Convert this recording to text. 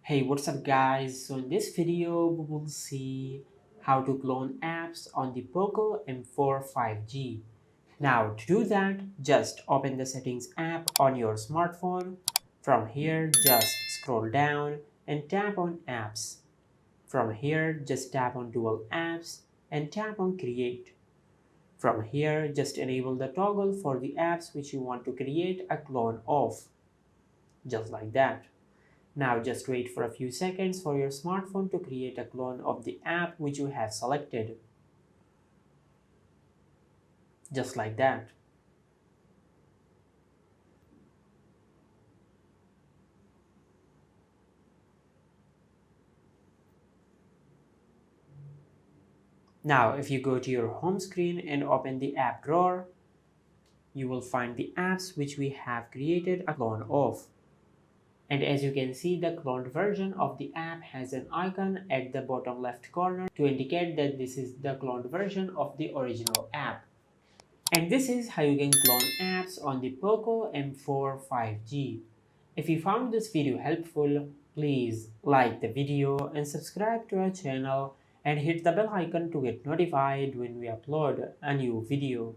Hey, what's up guys? So in this video we will see how to clone apps on the Poco M4 5G. Now to do that, just open the settings app on your smartphone. From here just scroll down and tap on apps. From here just tap on dual apps and tap on create. From here just enable the toggle for the apps which you want to create a clone of. Just like that. Now just wait for a few seconds for your smartphone to create a clone of the app which you have selected. Just like that. Now if you go to your home screen and open the app drawer, you will find the apps which we have created a clone of. And as you can see, the cloned version of the app has an icon at the bottom left corner to indicate that this is the cloned version of the original app. And this is how you can clone apps on the Poco M4 5G. If you found this video helpful, please like the video and subscribe to our channel and hit the bell icon to get notified when we upload a new video.